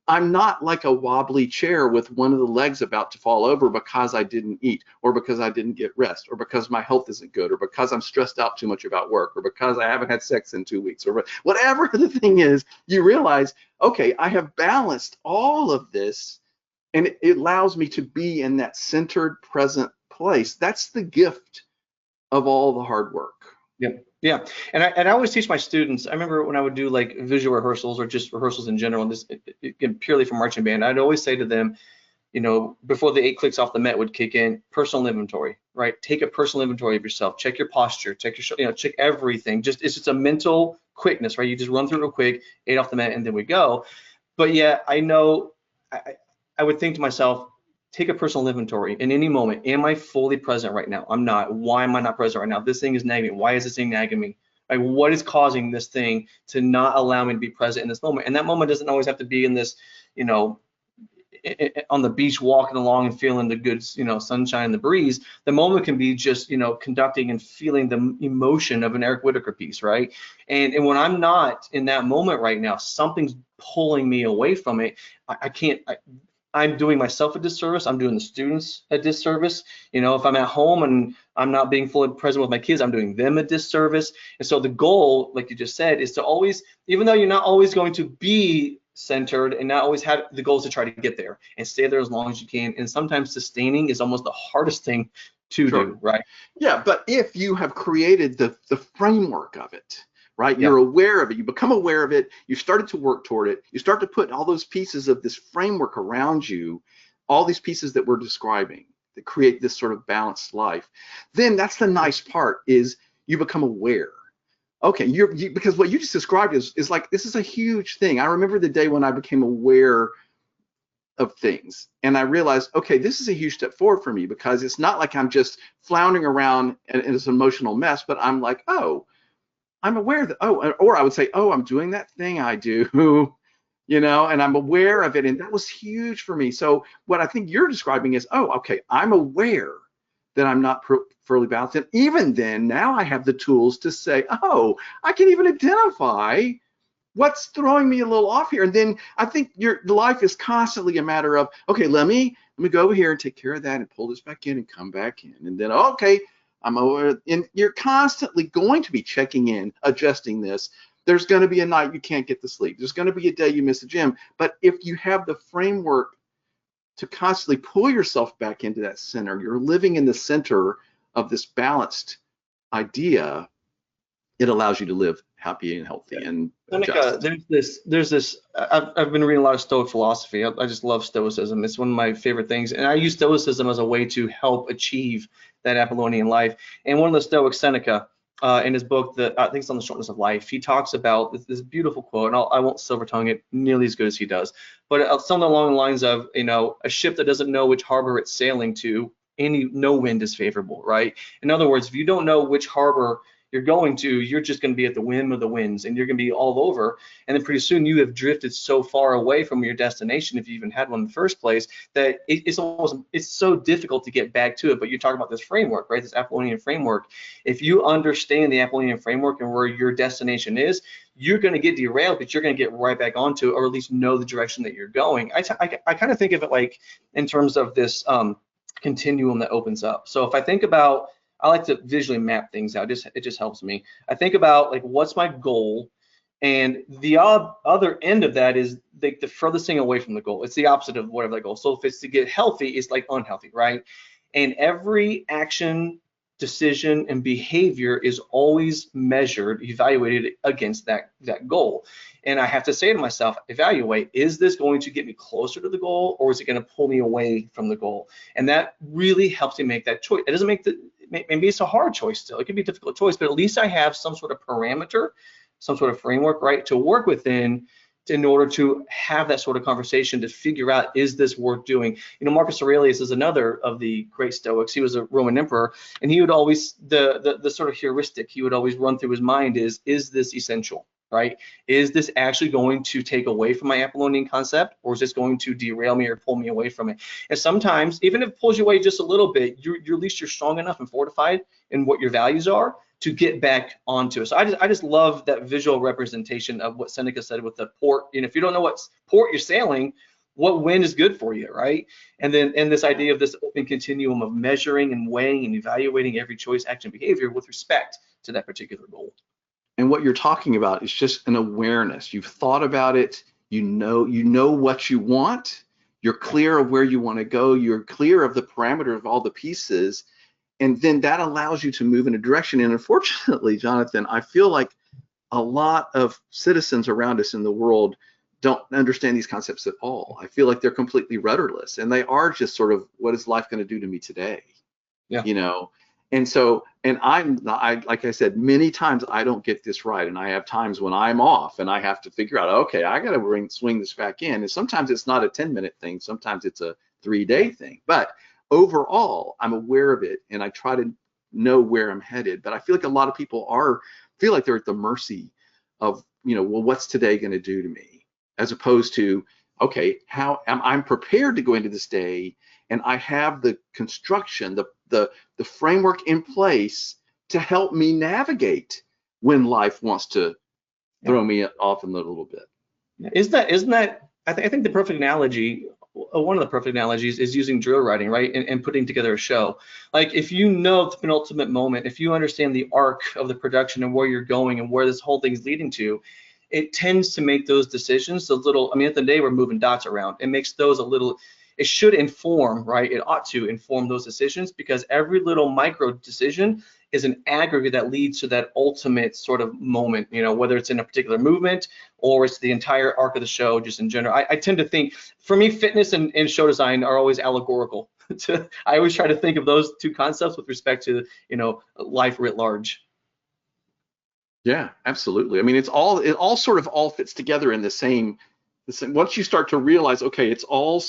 I'm not like a wobbly chair with one of the legs about to fall over because I didn't eat, or because I didn't get rest, or because my health isn't good, or because I'm stressed out too much about work, or because I haven't had sex in 2 weeks, or whatever the thing is. You realize, okay, I have balanced all of this, and it allows me to be in that centered, present place. That's the gift of all the hard work. Yep. Yeah. And I always teach my students, I remember when I would do like visual rehearsals or just rehearsals in general, and this purely for marching band, I'd always say to them, you know, before the 8 clicks off the Met would kick in, personal inventory, right? Take a personal inventory of yourself, check your posture, check your, you know, check everything. It's just a mental quickness, right? You just run through it real quick, 8 off the Met, and then we go. But yeah, I know I would think to myself, take a personal inventory in any moment. Am I fully present right now? I'm not. Why am I not present right now? This thing is nagging me. Why is this thing nagging me? Like, what is causing this thing to not allow me to be present in this moment? And that moment doesn't always have to be in this, you know, on the beach walking along and feeling the good, you know, sunshine, the breeze. The moment can be just, you know, conducting and feeling the emotion of an Eric Whitaker piece, right? And when I'm not in that moment right now, something's pulling me away from it. I can't. I'm doing myself a disservice. I'm doing the students a disservice. You know, if I'm at home and I'm not being fully present with my kids, I'm doing them a disservice. And so the goal, like you just said, is to always, even though you're not always going to be centered and not always have the goal, is to try to get there and stay there as long as you can. And sometimes sustaining is almost the hardest thing to do, right? Yeah, but if you have created the framework of it, right? You're aware of it. You become aware of it. You started to work toward it. You start to put all those pieces of this framework around you, all these pieces that we're describing that create this sort of balanced life. Then that's the nice part, is you become aware. Okay, because what you just described is like, this is a huge thing. I remember the day when I became aware of things and I realized, okay, this is a huge step forward for me, because it's not like I'm just floundering around in this emotional mess, but I'm like, oh, I'm aware that, oh, or I would say, oh, I'm doing that thing I do, you know, and I'm aware of it. And that was huge for me. So what I think you're describing is, oh, okay, I'm aware that I'm not fully balanced. And even then, now I have the tools to say, oh, I can even identify what's throwing me a little off here. And then I think your life is constantly a matter of, okay, let me go over here and take care of that and pull this back in and come back in. And then, okay, I'm over, and you're constantly going to be checking in, adjusting this. There's going to be a night you can't get to sleep. There's going to be a day you miss the gym. But if you have the framework to constantly pull yourself back into that center, you're living in the center of this balanced idea, it allows you to live happy and healthy and there's this I've been reading a lot of Stoic philosophy. I just love Stoicism. It's one of my favorite things, and I use Stoicism as a way to help achieve that Apollonian life. And one of the Stoics, Seneca, in his book, I think it's on the Shortness of Life, he talks about this beautiful quote, and I won't silver tongue it nearly as good as he does, but something along the lines of, you know, a ship that doesn't know which harbor it's sailing to, no wind is favorable, right? In other words, if you don't know which harbor you're going to, you're just going to be at the whim of the winds, and you're going to be all over. And then pretty soon you have drifted so far away from your destination, if you even had one in the first place, that it's so difficult to get back to it. But you're talking about this framework, right? This Apollonian framework. If you understand the Apollonian framework and where your destination is, you're going to get derailed, but you're going to get right back onto it, or at least know the direction that you're going. I kind of think of it like in terms of this continuum that opens up. So if I think about, I like to visually map things out. It just helps me. I think about, like, what's my goal, and the other end of that is the furthest thing away from the goal. It's the opposite of whatever that goal. So if it's to get healthy, it's like unhealthy, right? And every action decision and behavior is always measured, evaluated against that goal. And I have to say to myself, evaluate, is this going to get me closer to the goal, or is it going to pull me away from the goal? And that really helps me make that choice. It doesn't make maybe it's a hard choice still. It could be a difficult choice, but at least I have some sort of parameter, some sort of framework, right, to work within in order to have that sort of conversation to figure out, is this worth doing? You know, Marcus Aurelius is another of the great Stoics. He was a Roman emperor, and he would always, the sort of heuristic he would always run through his mind is this essential, right? Is this actually going to take away from my Apollonian concept, or is this going to derail me or pull me away from it? And sometimes, even if it pulls you away just a little bit, you're at least you're strong enough and fortified in what your values are to get back onto it. So I just love that visual representation of what Seneca said with the port. You know, if you don't know what port you're sailing, what wind is good for you, right? And then this idea of this open continuum of measuring and weighing and evaluating every choice, action, behavior with respect to that particular goal. And what you're talking about is just an awareness. You've thought about it. You know what you want. You're clear of where you want to go. You're clear of the parameter of all the pieces. And then that allows you to move in a direction. And unfortunately, Jonathan, I feel like a lot of citizens around us in the world don't understand these concepts at all. I feel like they're completely rudderless, and they are just sort of, what is life going to do to me today? Yeah. You know, and so, and I like I said, many times I don't get this right, and I have times when I'm off and I have to figure out, okay, I got to swing this back in. And sometimes it's not a 10-minute thing, sometimes it's a 3-day thing. But overall, I'm aware of it, and I try to know where I'm headed. But I feel like a lot of people feel like they're at the mercy of, you know, well, what's today going to do to me, as opposed to, okay, how I'm prepared to go into this day, and I have the construction, the framework in place to help me navigate when life wants to throw me off in a little bit. Isn't that I think the perfect analogy, one of the perfect analogies, is using drill writing, right? And putting together a show. Like, if you know the penultimate moment, if you understand the arc of the production and where you're going and where this whole thing is leading to, it tends to make those decisions a little, I mean, at the end of the day, we're moving dots around. It makes those a little, it should inform, right? It ought to inform those decisions, because every little micro decision is an aggregate that leads to that ultimate sort of moment, you know, whether it's in a particular movement or it's the entire arc of the show, just in general. I tend to think, for me, fitness and show design are always allegorical. I always try to think of those two concepts with respect to, you know, life writ large. Yeah, absolutely. I mean, it all sort of all fits together in the same, once you start to realize, okay, it all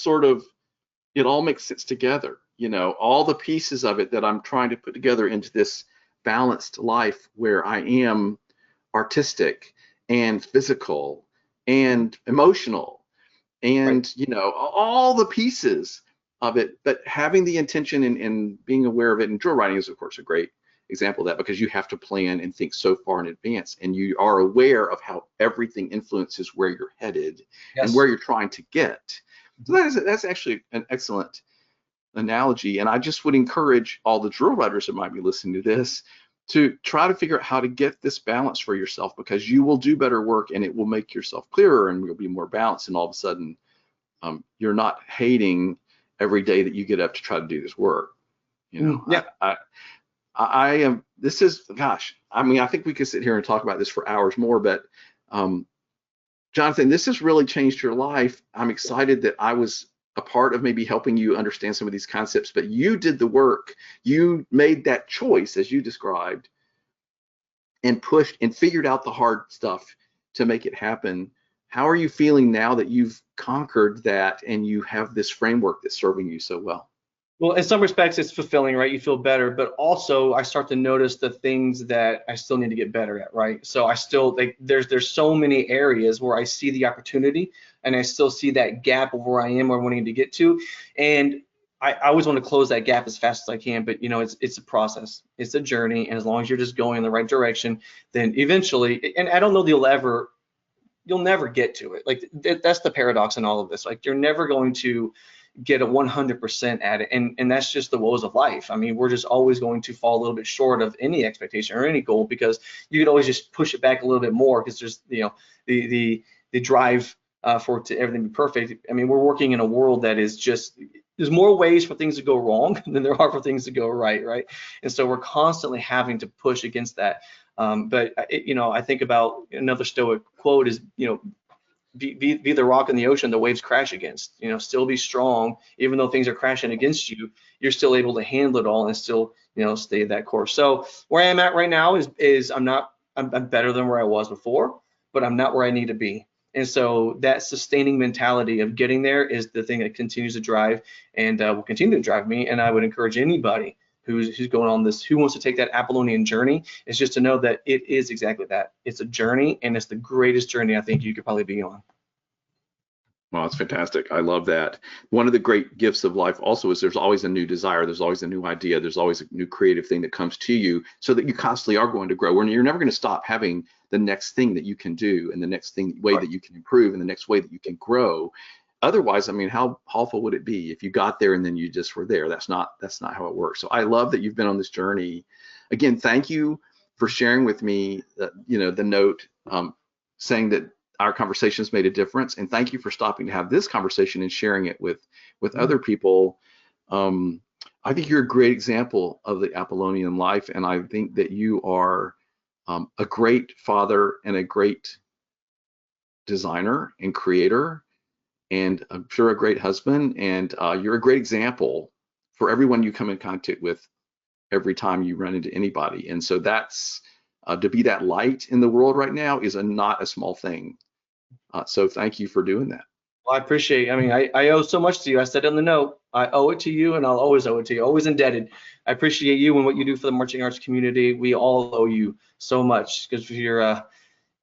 makes sense together. You know, all the pieces of it that I'm trying to put together into this balanced life where I am artistic and physical and emotional and, right, you know, all the pieces of it, but having the intention and being aware of it. And drill writing is, of course, a great example of that, because you have to plan and think so far in advance, and you are aware of how everything influences where you're headed. Yes. And where you're trying to get. So that's actually an excellent analogy. And I just would encourage all the drill writers that might be listening to this to try to figure out how to get this balance for yourself, because you will do better work and it will make yourself clearer and you'll be more balanced. And all of a sudden, you're not hating every day that you get up to try to do this work. You know, yeah. I am, this is, gosh, I mean, I think we could sit here and talk about this for hours more, but Jonathan, this has really changed your life. I'm excited that I was a part of maybe helping you understand some of these concepts, but you did the work. You made that choice, as you described, and pushed and figured out the hard stuff to make it happen. How are you feeling now that you've conquered that and you have this framework that's serving you so well? Well, in some respects, it's fulfilling, right? You feel better, but also I start to notice the things that I still need to get better at, right? So I still, like, there's so many areas where I see the opportunity and I still see that gap of where I am, where I need to get to. And I always want to close that gap as fast as I can, but, you know, it's a process, it's a journey. And as long as you're just going in the right direction, then eventually, and I don't know that you'll never get to it. Like, that's the paradox in all of this. Like, you're never going to get a 100% at it, and that's just the woes of life. I mean, we're just always going to fall a little bit short of any expectation or any goal, because you could always just push it back a little bit more, because there's, you know, the drive for it to everything be perfect. I mean, we're working in a world that is just there's more ways for things to go wrong than there are for things to go right, right? And so we're constantly having to push against that. But I think about another Stoic quote is, be the rock in the ocean the waves crash against. Still be strong, even though things are crashing against you. You're still able to handle it all and still, stay that course. So where I am at right now is I'm better than where I was before, but I'm not where I need to be. And so that sustaining mentality of getting there is the thing that continues to drive and will continue to drive me. And I would encourage anybody who's going on this, who wants to take that Apollonian journey, is just to know that it is exactly that. It's a journey, and it's the greatest journey I think you could probably be on. Well, it's fantastic. I love that. One of the great gifts of life also is there's always a new desire. There's always a new idea. There's always a new creative thing that comes to you, so that you constantly are going to grow. And you're never going to stop having the next thing that you can do, and the next way that you can improve, and the next way that you can grow. Otherwise, I mean, how awful would it be if you got there and then you just were there? That's not how it works. So I love that you've been on this journey. Again, thank you for sharing with me, the note saying that our conversations made a difference, and thank you for stopping to have this conversation and sharing it with other people. I think you're a great example of the Apollonian life, and I think that you are a great father and a great designer and creator, and I'm sure a great husband, and you're a great example for everyone you come in contact with every time you run into anybody. And so that's to be that light in the world right now is not a small thing. So thank you for doing that. Well, I appreciate it. I mean, I owe so much to you. I said in the note, I owe it to you, and I'll always owe it to you. Always indebted. I appreciate you and what you do for the marching arts community. We all owe you so much, because you're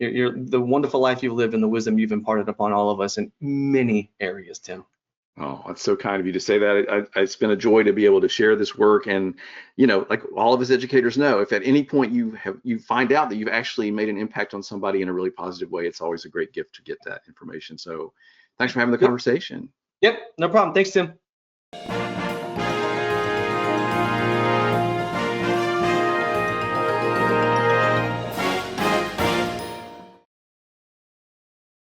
the wonderful life you've lived and the wisdom you've imparted upon all of us in many areas, Tim. Oh, that's so kind of you to say that. It's been a joy to be able to share this work. And, like all of us educators know, if at any point you find out that you've actually made an impact on somebody in a really positive way, it's always a great gift to get that information. So thanks for having the conversation. Yep, no problem. Thanks, Tim.